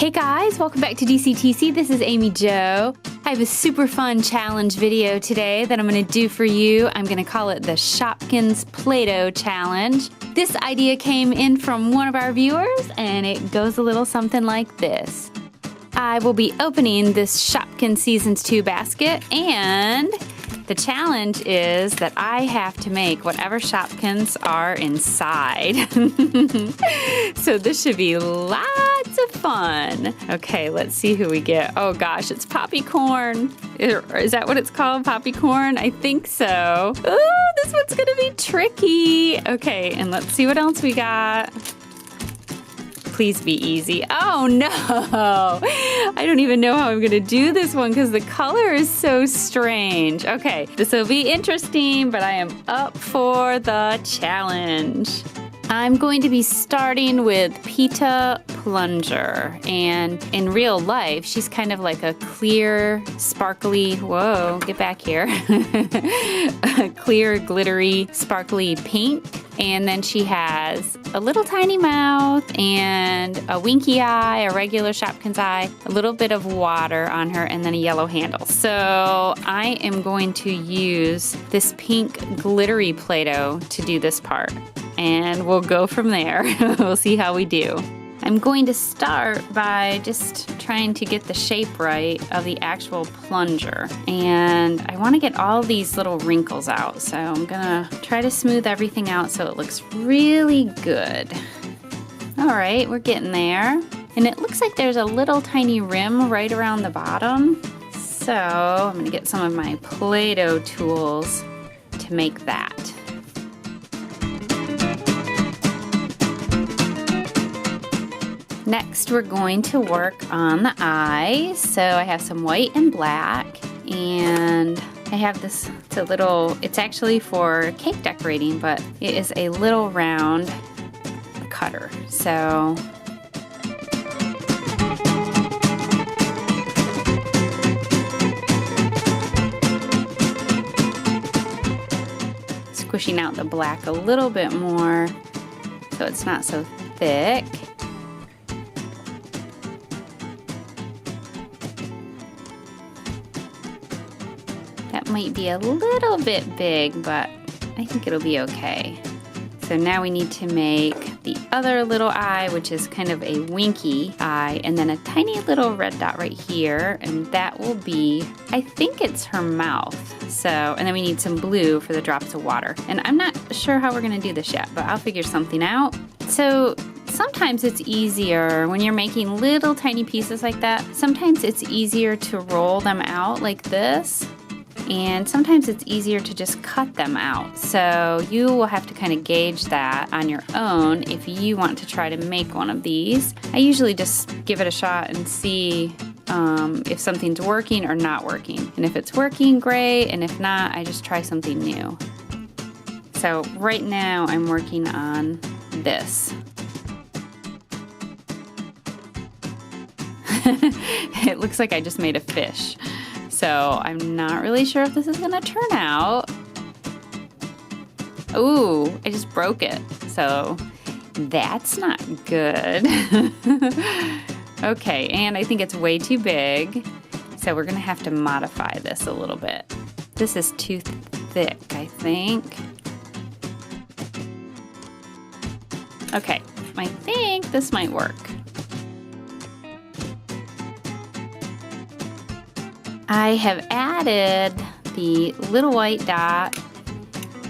Hey guys, welcome back to DCTC. This is Amy Jo. I have a super fun challenge video today that I'm going to do for you. I'm going to call it the Shopkins Play-Doh Challenge. This idea came in from one of our viewers and it goes a little something like this. I will be opening this Shopkins Seasons 2 basket, and the challenge is that I have to make whatever Shopkins are inside. So this should be lots of fun. Okay, let's see who we get. Oh gosh, it's poppy corn. Is that what it's called? Poppy corn? I think so. Ooh, this one's gonna be tricky. Okay, and let's see what else we got. Please be easy. Oh no! I don't even know how I'm gonna do this one because the color is so strange. Okay, this will be interesting, but I am up for the challenge. I'm going to be starting with Pita Plunger, and in real life, she's kind of like a clear, sparkly, whoa, get back here, a clear, glittery, sparkly pink. And then she has a little tiny mouth and a winky eye, a regular Shopkins eye, a little bit of water on her, and then a yellow handle. So I am going to use this pink glittery Play-Doh to do this part. And we'll go from there. We'll see how we do. I'm going to start by just trying to get the shape right of the actual plunger. And I want to get all these little wrinkles out. So I'm gonna try to smooth everything out so it looks really good. All right, we're getting there. And it looks like there's a little tiny rim right around the bottom. So I'm gonna get some of my Play-Doh tools to make that. Next, we're going to work on the eyes. So I have some white and black, and I have this, it's actually for cake decorating, but it is a little round cutter. So squishing out the black a little bit more so it's not so thick. That might be a little bit big, but I think it'll be okay. So now we need to make the other little eye, which is kind of a winky eye, and then a tiny little red dot right here, and that will be, I think it's her mouth. So, and then we need some blue for the drops of water. And I'm not sure how we're gonna do this yet, but I'll figure something out. So sometimes it's easier when you're making little tiny pieces like that. Sometimes it's easier to roll them out like this. And sometimes it's easier to just cut them out. So you will have to kind of gauge that on your own if you want to try to make one of these. I usually just give it a shot and see if something's working or not working. And if it's working, great. And if not, I just try something new. So right now I'm working on this. It looks like I just made a fish. So I'm not really sure if this is gonna turn out. Ooh, I just broke it. So that's not good. Okay, and I think it's way too big. So we're gonna have to modify this a little bit. This is too thick, I think. Okay, I think this might work. I have added the little white dot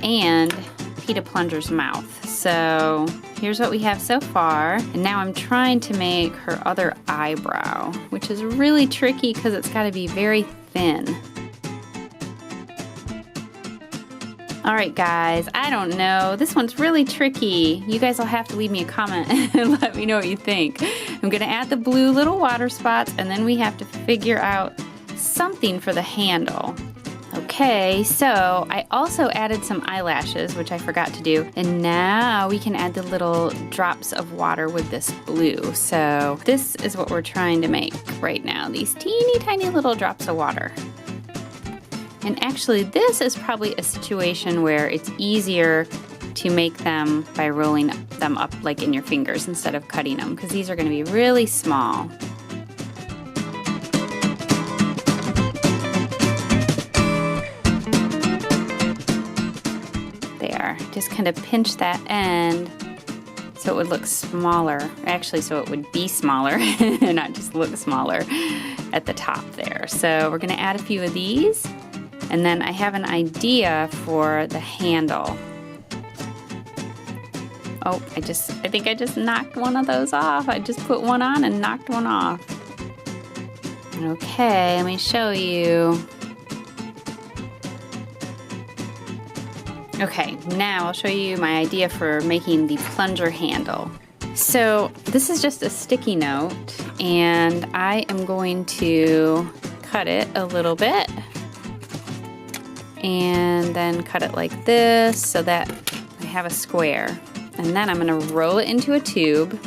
and Pita Plunger's mouth. So here's what we have so far. And now I'm trying to make her other eyebrow, which is really tricky because it's got to be very thin. All right, guys, I don't know. This one's really tricky. You guys will have to leave me a comment and let me know what you think. I'm gonna add the blue little water spots, and then we have to figure out something for the handle. Okay, so I also added some eyelashes, which I forgot to do, and now we can add the little drops of water with this blue. So this is what we're trying to make right now, these teeny tiny little drops of water. And actually this is probably a situation where it's easier to make them by rolling them up like in your fingers instead of cutting them, because these are going to be really small. there. Just kind of pinch that end so it would look smaller. Actually, so it would be smaller and not just look smaller at the top there. So we're gonna add a few of these. And then I have an idea for the handle. Oh, I think I just knocked one of those off. I just put one on and knocked one off. Okay, let me show you. Okay, now I'll show you my idea for making the plunger handle. So this is just a sticky note, and I am going to cut it a little bit and then cut it like this so that I have a square. And then I'm gonna roll it into a tube.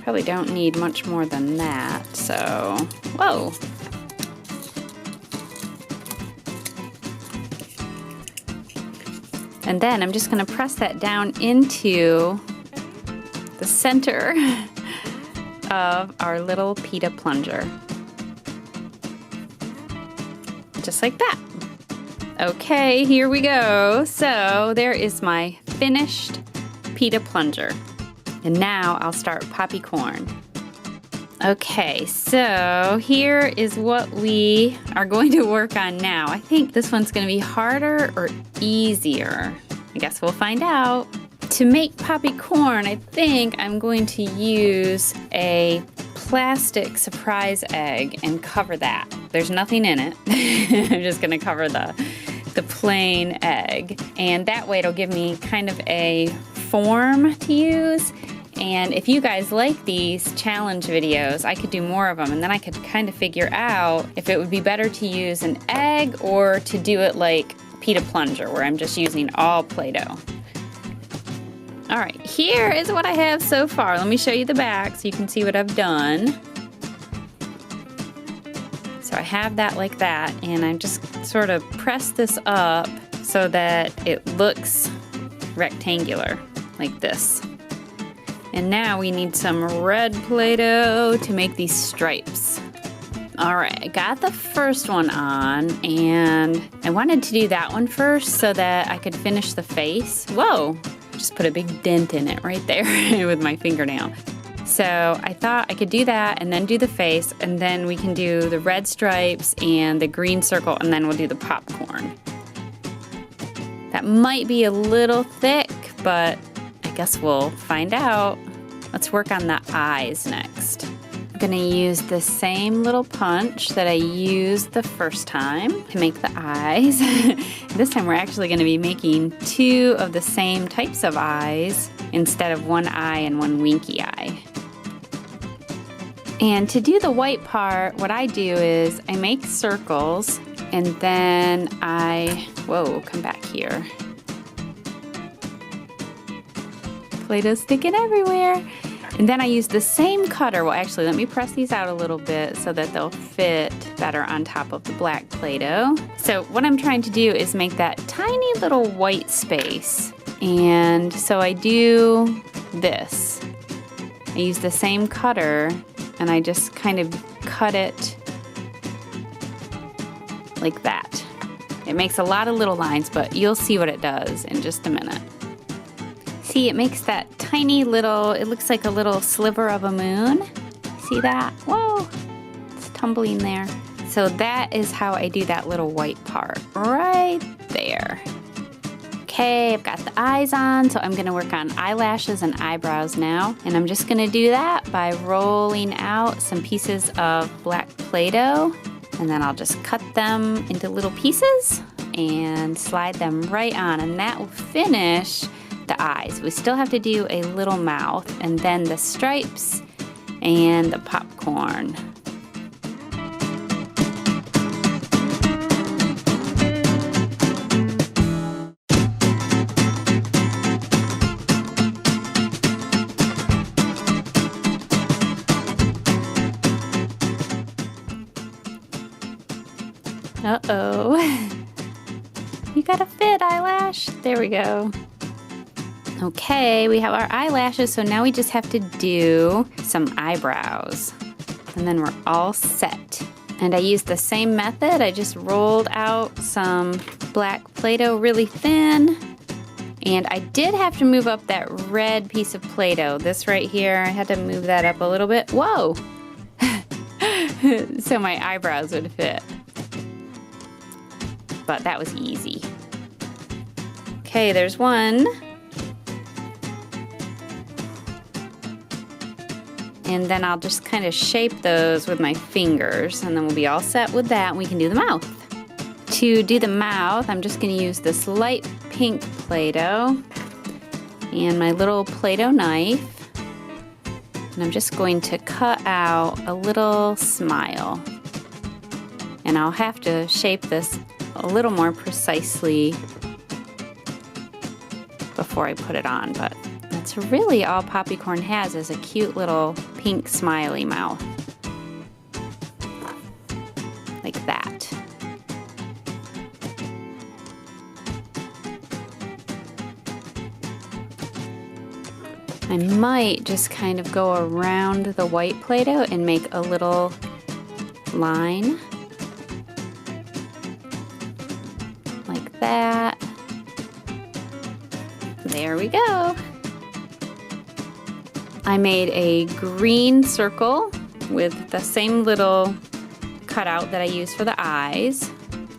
Probably don't need much more than that, so, whoa. And then I'm just gonna press that down into the center of our little pita plunger. Just like that. Okay, here we go. So there is my finished pita plunger. And now I'll start poppy corn. Okay, so here is what we are going to work on now. I think this one's gonna be harder or easier. I guess we'll find out. To make poppy corn, I think I'm going to use a plastic surprise egg and cover that. There's nothing in it. I'm just gonna cover the plain egg. And that way it'll give me kind of a form to use. And if you guys like these challenge videos, I could do more of them, and then I could kind of figure out if it would be better to use an egg or to do it like pita plunger, where I'm just using all Play-Doh. All right, here is what I have so far. Let me show you the back so you can see what I've done. So I have that like that, and I just sort of press this up so that it looks rectangular, like this. And now we need some red Play-Doh to make these stripes. All right, I got the first one on, and I wanted to do that one first so that I could finish the face. Whoa, just put a big dent in it right there with my fingernail. So I thought I could do that and then do the face, and then we can do the red stripes and the green circle, and then we'll do the popcorn. That might be a little thick, but I guess we'll find out. Let's work on the eyes next. I'm gonna use the same little punch that I used the first time to make the eyes. This time we're actually gonna be making two of the same types of eyes instead of one eye and one winky eye. And to do the white part, what I do is I make circles, and then whoa, come back here. Play-Doh sticking everywhere. And then I use the same cutter. Well, actually, let me press these out a little bit so that they'll fit better on top of the black Play-Doh. So what I'm trying to do is make that tiny little white space. And so I do this. I use the same cutter, and I just kind of cut it like that. It makes a lot of little lines, but you'll see what it does in just a minute. See, it makes that tiny little, it looks like a little sliver of a moon. See that? Whoa, it's tumbling there. So that is how I do that little white part, right there. Okay, I've got the eyes on, so I'm gonna work on eyelashes and eyebrows now. And I'm just gonna do that by rolling out some pieces of black Play-Doh, and then I'll just cut them into little pieces and slide them right on, and that will finish the eyes. We still have to do a little mouth, and then the stripes and the popcorn. Uh-oh. You got a fit, eyelash. There we go. Okay, we have our eyelashes, so now we just have to do some eyebrows. And then we're all set. And I used the same method. I just rolled out some black Play-Doh really thin. And I did have to move up that red piece of Play-Doh. This right here, I had to move that up a little bit. Whoa! So my eyebrows would fit. But that was easy. Okay, there's one. And then I'll just kind of shape those with my fingers, and then we'll be all set with that, and we can do the mouth. To do the mouth, I'm just going to use this light pink Play-Doh and my little Play-Doh knife. And I'm just going to cut out a little smile. And I'll have to shape this a little more precisely before I put it on, but that's really all Poppycorn has, is a cute little pink smiley mouth. Like that. I might just kind of go around the white Play-Doh and make a little line. Like that. There we go. I made a green circle with the same little cutout that I used for the eyes.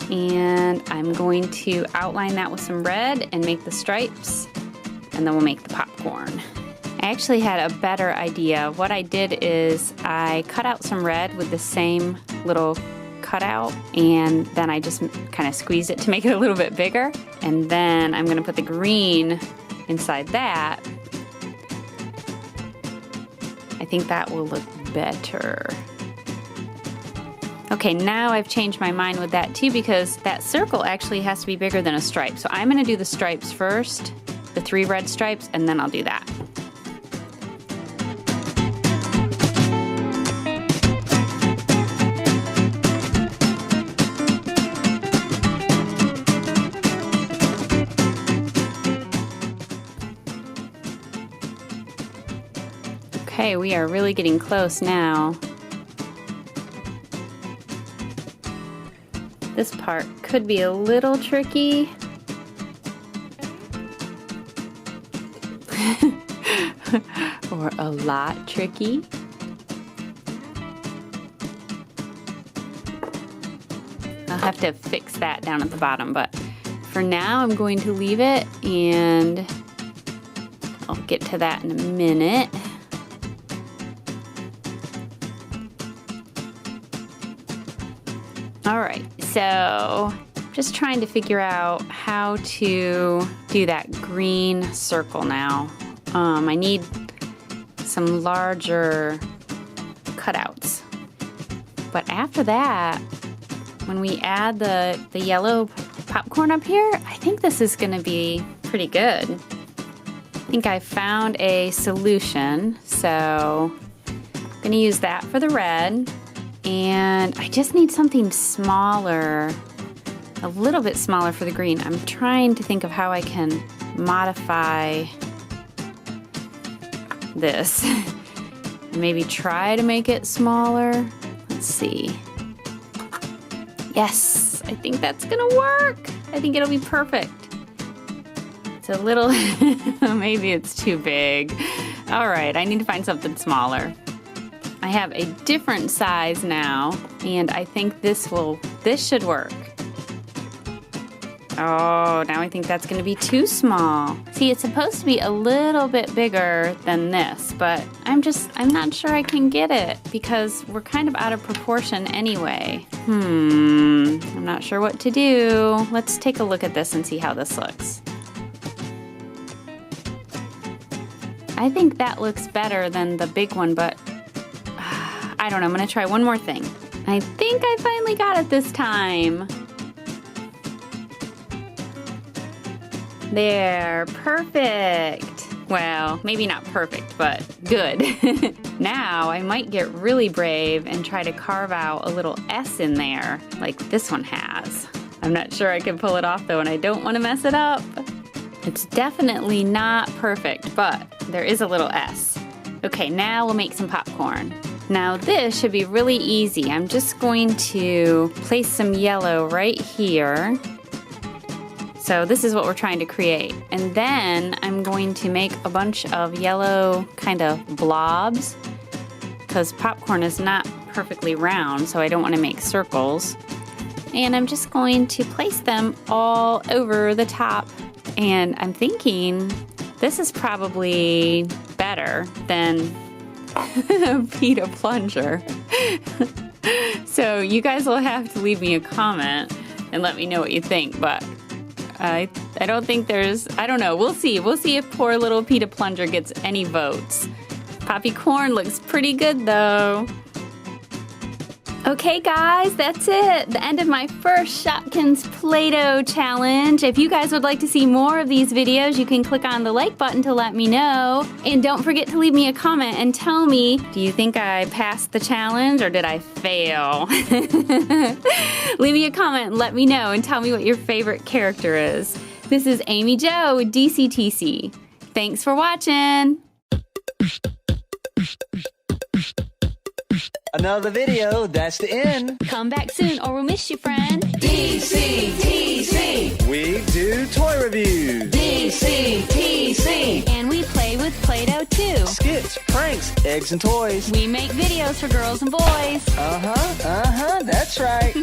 And I'm going to outline that with some red and make the stripes, and then we'll make the popcorn. I actually had a better idea. What I did is I cut out some red with the same little cutout, and then I just kind of squeezed it to make it a little bit bigger. And then I'm gonna put the green inside that. I think that will look better. Okay, now I've changed my mind with that too, because that circle actually has to be bigger than a stripe. So I'm gonna do the stripes first, the 3 red stripes, and then I'll do that. Okay, we are really getting close now. This part could be a little tricky. Or a lot tricky. I'll have to fix that down at the bottom, but for now I'm going to leave it, and I'll get to that in a minute. All right, so just trying to figure out how to do that green circle now. I need some larger cutouts. But after that, when we add the yellow popcorn up here, I think this is gonna be pretty good. I think I found a solution, so I'm gonna use that for the red. And I just need something smaller, a little bit smaller for the green. I'm trying to think of how I can modify this. Maybe try to make it smaller. Let's see. Yes, I think that's gonna work. I think it'll be perfect. It's a little, maybe it's too big. All right, I need to find something smaller. I have a different size now, and I think this should work. Oh, now I think that's gonna be too small. See, it's supposed to be a little bit bigger than this, but I'm not sure I can get it because we're kind of out of proportion anyway. I'm not sure what to do. Let's take a look at this and see how this looks. I think that looks better than the big one, but I don't know, I'm gonna try one more thing. I think I finally got it this time. There, perfect. Well, maybe not perfect, but good. Now I might get really brave and try to carve out a little S in there, like this one has. I'm not sure I can pull it off though, and I don't want to mess it up. It's definitely not perfect, but there is a little S. Okay, now we'll make some popcorn. Now this should be really easy. I'm just going to place some yellow right here. So this is what we're trying to create. And then I'm going to make a bunch of yellow kind of blobs because popcorn is not perfectly round, so I don't want to make circles. And I'm just going to place them all over the top. And I'm thinking this is probably better than pita plunger. So you guys will have to leave me a comment and let me know what you think, but I don't think I don't know. We'll see. We'll see if poor little pita plunger gets any votes. Poppy corn looks pretty good though. Okay guys, that's it. The end of my first Shopkins Play-Doh challenge. If you guys would like to see more of these videos, you can click on the like button to let me know. And don't forget to leave me a comment and tell me, do you think I passed the challenge or did I fail? Leave me a comment and let me know and tell me what your favorite character is. This is Amy Jo with DCTC. Thanks for watching. Another video, that's the end. Come back soon or we'll miss you, friend. DCTC. We do toy reviews. DCTC. And we play with Play-Doh too. Skits, pranks, eggs and toys. We make videos for girls and boys. That's right.